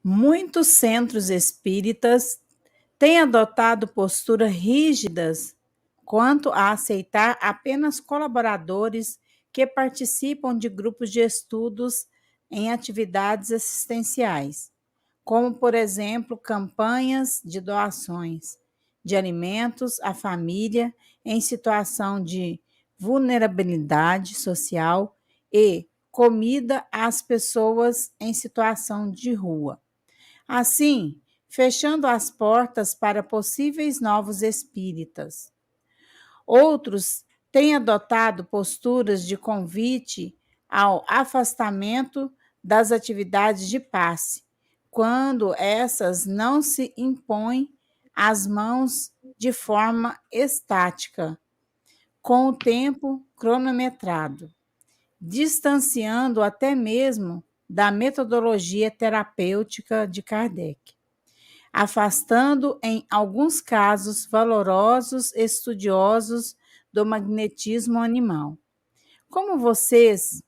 Muitos centros espíritas têm adotado posturas rígidas quanto a aceitar apenas colaboradores que participam de grupos de estudos em atividades assistenciais, como, por exemplo, campanhas de doações de alimentos à família em situação de vulnerabilidade social e comida às pessoas em situação de rua. Assim, fechando as portas para possíveis novos espíritas. Outros têm adotado posturas de convite ao afastamento das atividades de passe, quando essas não se impõem às mãos de forma estática, com o tempo cronometrado, distanciando até mesmo da metodologia terapêutica de Kardec, afastando, em alguns casos, valorosos estudiosos do magnetismo animal. Como vocês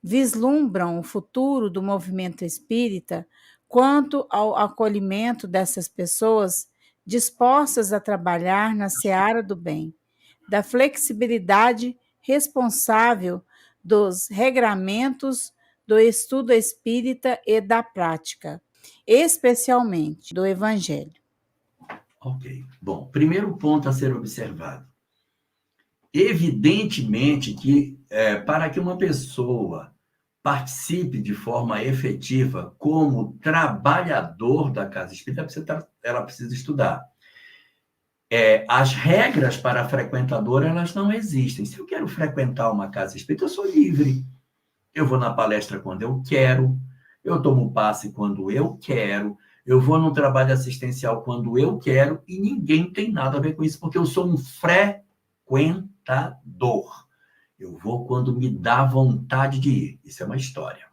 vislumbram o futuro do movimento espírita quanto ao acolhimento dessas pessoas dispostas a trabalhar na seara do bem, da flexibilidade responsável dos regramentos do estudo espírita e da prática, especialmente do Evangelho? Ok. Bom, primeiro ponto a ser observado. Evidentemente que para que uma pessoa participe de forma efetiva como trabalhador da casa espírita, ela precisa estudar. As regras para a frequentadora, elas não existem. Se eu quero frequentar uma casa espírita, eu sou livre. Eu vou na palestra quando eu quero, eu tomo passe quando eu quero, eu vou no trabalho assistencial quando eu quero, e ninguém tem nada a ver com isso, porque eu sou um frequentador. Eu vou quando me dá vontade de ir. Isso é uma história.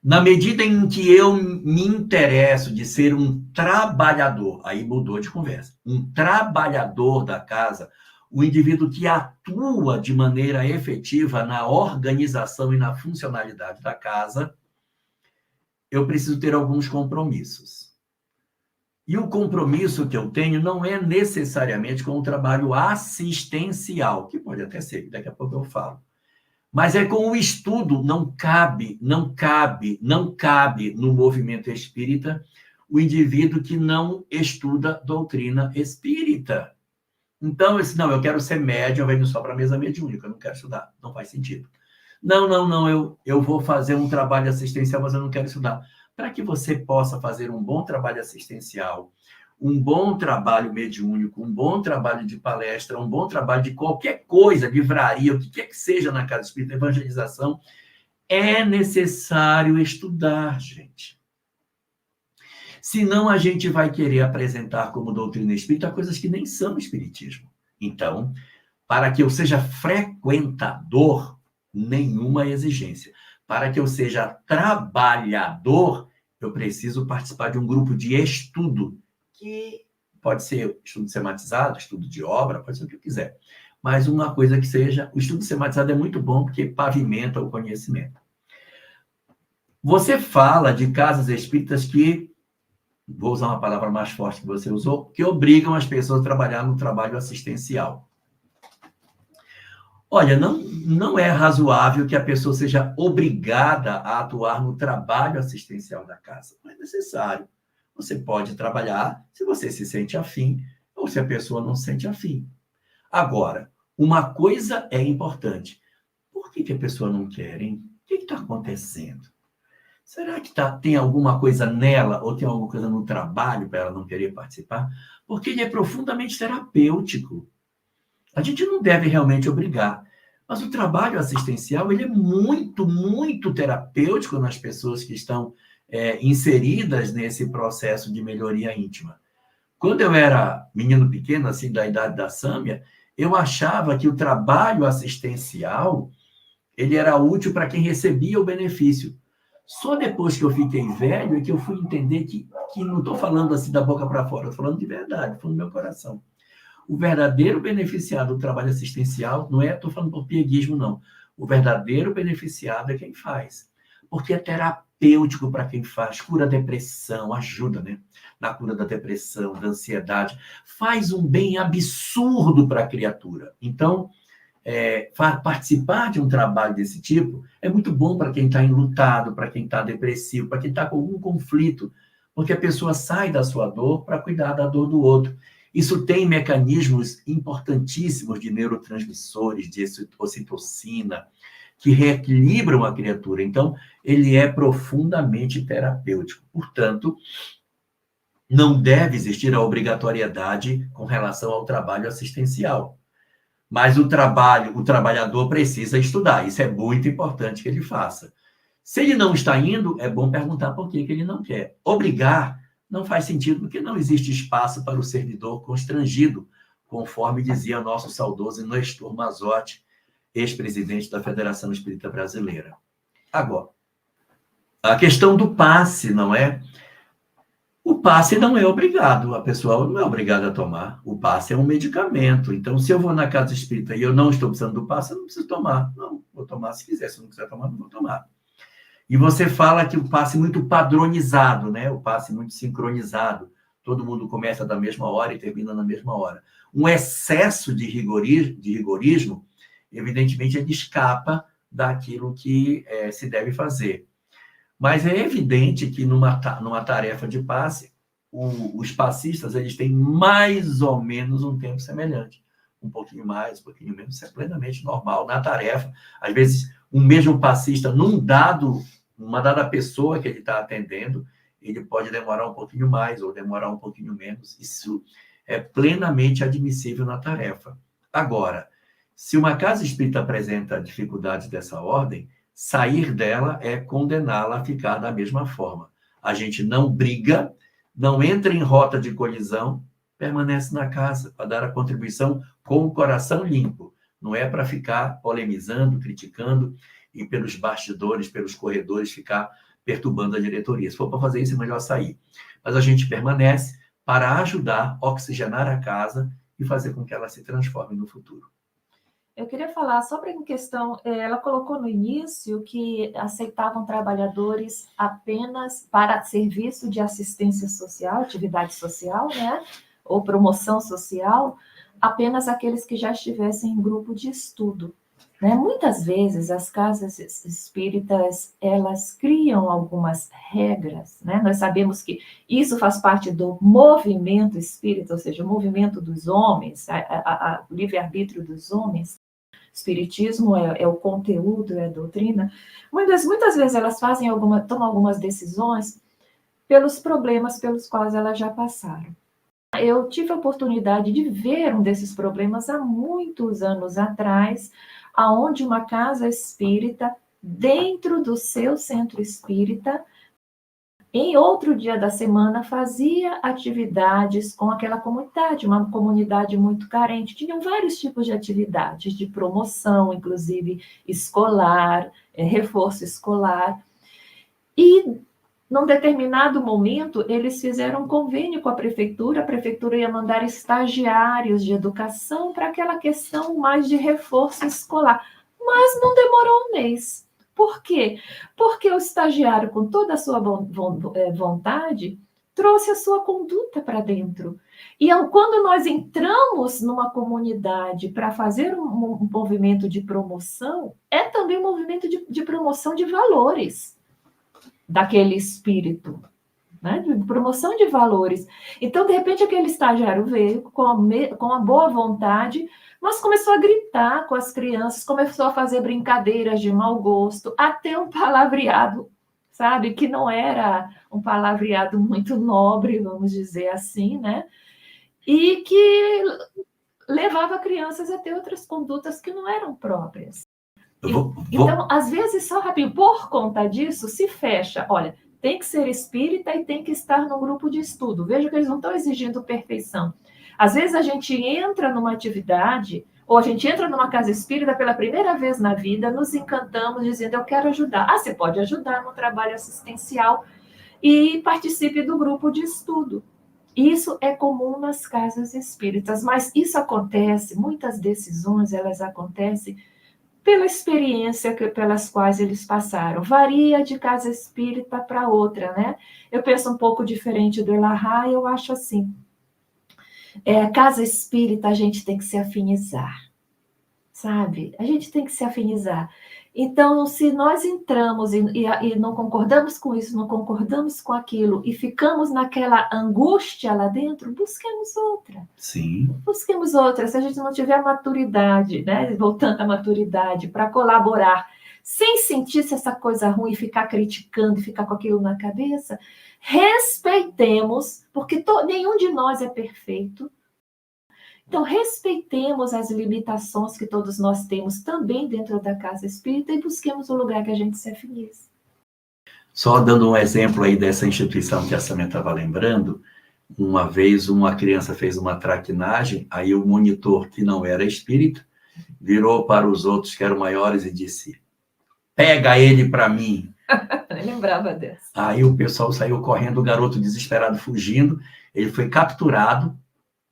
Na medida em que eu me interesso de ser um trabalhador, aí mudou de conversa, um trabalhador da casa, o indivíduo que atua de maneira efetiva na organização e na funcionalidade da casa, eu preciso ter alguns compromissos. E o compromisso que eu tenho não é necessariamente com o trabalho assistencial, que pode até ser, daqui a pouco eu falo. Mas é com o estudo, não cabe no movimento espírita o indivíduo que não estuda doutrina espírita. Então, eu quero ser médium, vai indo só para a mesa mediúnica, eu não quero estudar, não faz sentido. Não, eu vou fazer um trabalho assistencial, mas eu não quero estudar. Para que você possa fazer um bom trabalho assistencial, um bom trabalho mediúnico, um bom trabalho de palestra, um bom trabalho de qualquer coisa, livraria, o que quer que seja na casa espírita, evangelização, é necessário estudar, gente. Senão a gente vai querer apresentar como doutrina espírita coisas que nem são espiritismo. Então, para que eu seja frequentador, nenhuma exigência. Para que eu seja trabalhador, eu preciso participar de um grupo de estudo, que pode ser estudo sematizado, estudo de obra, pode ser o que eu quiser. Mas uma coisa que seja... O estudo sematizado é muito bom porque pavimenta o conhecimento. Você fala de casas espíritas que, vou usar uma palavra mais forte que você usou, que obrigam as pessoas a trabalhar no trabalho assistencial. Olha, não é razoável que a pessoa seja obrigada a atuar no trabalho assistencial da casa. Não é necessário. Você pode trabalhar se você se sente afim ou se a pessoa não se sente afim. Agora, uma coisa é importante. Por que a pessoa não quer, hein? O que está acontecendo? Será que tem alguma coisa nela ou tem alguma coisa no trabalho para ela não querer participar? Porque ele é profundamente terapêutico. A gente não deve realmente obrigar. Mas o trabalho assistencial ele é muito, muito terapêutico nas pessoas que estão inseridas nesse processo de melhoria íntima. Quando eu era menino pequeno, assim, da idade da Sâmia, eu achava que o trabalho assistencial ele era útil para quem recebia o benefício. Só depois que eu fiquei velho é que eu fui entender que não estou falando assim da boca para fora, estou falando de verdade, estou falando do meu coração. O verdadeiro beneficiado do trabalho assistencial não estou falando por pieguismo, não. O verdadeiro beneficiado é quem faz. Porque é terapêutico. terapêutico para quem faz, cura a depressão, ajuda, né? Na cura da depressão, da ansiedade, faz um bem absurdo para a criatura. Então, participar de um trabalho desse tipo é muito bom para quem está enlutado, para quem está depressivo, para quem está com algum conflito, porque a pessoa sai da sua dor para cuidar da dor do outro. Isso tem mecanismos importantíssimos de neurotransmissores, de ocitocina, que reequilibram a criatura. Então, ele é profundamente terapêutico. Portanto, não deve existir a obrigatoriedade com relação ao trabalho assistencial. Mas o trabalhador precisa estudar. Isso é muito importante que ele faça. Se ele não está indo, é bom perguntar por que ele não quer. Obrigar não faz sentido, porque não existe espaço para o servidor constrangido, conforme dizia nosso saudoso Nestor Mazotti, ex-presidente da Federação Espírita Brasileira. Agora, a questão do passe, não é? O passe não é obrigado, a pessoa não é obrigada a tomar. O passe é um medicamento. Então, se eu vou na casa espírita e eu não estou precisando do passe, eu não preciso tomar. Não, vou tomar se quiser. Se eu não quiser tomar, não vou tomar. E você fala que o passe é muito padronizado, né? O passe muito sincronizado. Todo mundo começa da mesma hora e termina na mesma hora. Um excesso de rigorismo, evidentemente, ele escapa daquilo que se deve fazer. Mas é evidente que numa tarefa de passe, os passistas eles têm mais ou menos um tempo semelhante. Um pouquinho mais, um pouquinho menos, isso é plenamente normal na tarefa. Às vezes, um mesmo passista, uma dada pessoa que ele está atendendo, ele pode demorar um pouquinho mais ou demorar um pouquinho menos. Isso é plenamente admissível na tarefa. Agora, se uma casa espírita apresenta dificuldades dessa ordem, sair dela é condená-la a ficar da mesma forma. A gente não briga, não entra em rota de colisão, permanece na casa para dar a contribuição com o coração limpo. Não é para ficar polemizando, criticando e pelos bastidores, pelos corredores, ficar perturbando a diretoria. Se for para fazer isso, é melhor sair. Mas a gente permanece para ajudar, oxigenar a casa e fazer com que ela se transforme no futuro. Eu queria falar sobre a questão, ela colocou no início que aceitavam trabalhadores apenas para serviço de assistência social, atividade social, né? Ou promoção social, apenas aqueles que já estivessem em grupo de estudo. Né? Muitas vezes as casas espíritas, elas criam algumas regras, né? Nós sabemos que isso faz parte do movimento espírita, ou seja, o movimento dos homens, o livre-arbítrio dos homens. Espiritismo é o conteúdo, é a doutrina. Muitas vezes elas tomam algumas decisões pelos problemas pelos quais elas já passaram. Eu tive a oportunidade de ver um desses problemas há muitos anos atrás, aonde uma casa espírita, dentro do seu centro espírita, em outro dia da semana, fazia atividades com aquela comunidade, uma comunidade muito carente. Tinham vários tipos de atividades, de promoção, inclusive escolar, reforço escolar. E, num determinado momento, eles fizeram um convênio com a prefeitura ia mandar estagiários de educação para aquela questão mais de reforço escolar. Mas não demorou um mês. Por quê? Porque o estagiário, com toda a sua vontade, trouxe a sua conduta para dentro. E quando nós entramos numa comunidade para fazer um movimento de promoção, é também um movimento de promoção de valores daquele espírito, né? De promoção de valores. Então, de repente, aquele estagiário veio com a boa vontade, mas começou a gritar com as crianças, começou a fazer brincadeiras de mau gosto, até um palavreado, sabe? Que não era um palavreado muito nobre, vamos dizer assim, né? E que levava crianças a ter outras condutas que não eram próprias. Então, às vezes, só rapidinho, por conta disso, se fecha. Olha, tem que ser espírita e tem que estar no grupo de estudo. Veja que eles não estão exigindo perfeição. Às vezes a gente entra numa atividade, ou a gente entra numa casa espírita pela primeira vez na vida, nos encantamos dizendo, eu quero ajudar. Você pode ajudar no trabalho assistencial e participe do grupo de estudo. Isso é comum nas casas espíritas, mas isso acontece, muitas decisões, elas acontecem pela experiência pelas quais eles passaram. Varia de casa espírita para outra, né? Eu penso um pouco diferente do Elahá, eu acho assim, casa espírita a gente tem que se afinizar, sabe? A gente tem que se afinizar. Então, se nós entramos e não concordamos com isso, não concordamos com aquilo, e ficamos naquela angústia lá dentro, busquemos outra. Sim. Busquemos outra. Se a gente não tiver maturidade, né? Voltando à maturidade, para colaborar, sem sentir essa coisa ruim, ficar criticando, ficar com aquilo na cabeça, respeitemos, porque nenhum de nós é perfeito. Então, respeitemos as limitações que todos nós temos também dentro da casa espírita e busquemos o lugar que a gente se afinize. Só dando um exemplo aí dessa instituição que a Samia estava lembrando, uma vez uma criança fez uma traquinagem, aí o monitor, que não era espírita, virou para os outros que eram maiores e disse: pega ele para mim. Eu lembrava dessa. Aí o pessoal saiu correndo, o garoto desesperado fugindo, ele foi capturado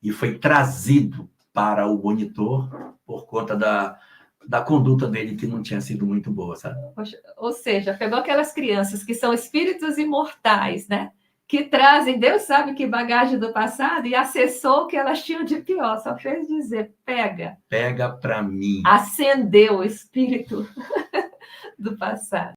e foi trazido para o monitor por conta da conduta dele, que não tinha sido muito boa, sabe? Ou seja, pegou aquelas crianças que são espíritos imortais, né? Que trazem, Deus sabe que bagagem do passado, e acessou o que elas tinham de pior, só fez dizer, pega. Pega para mim. Acendeu o espírito do passado.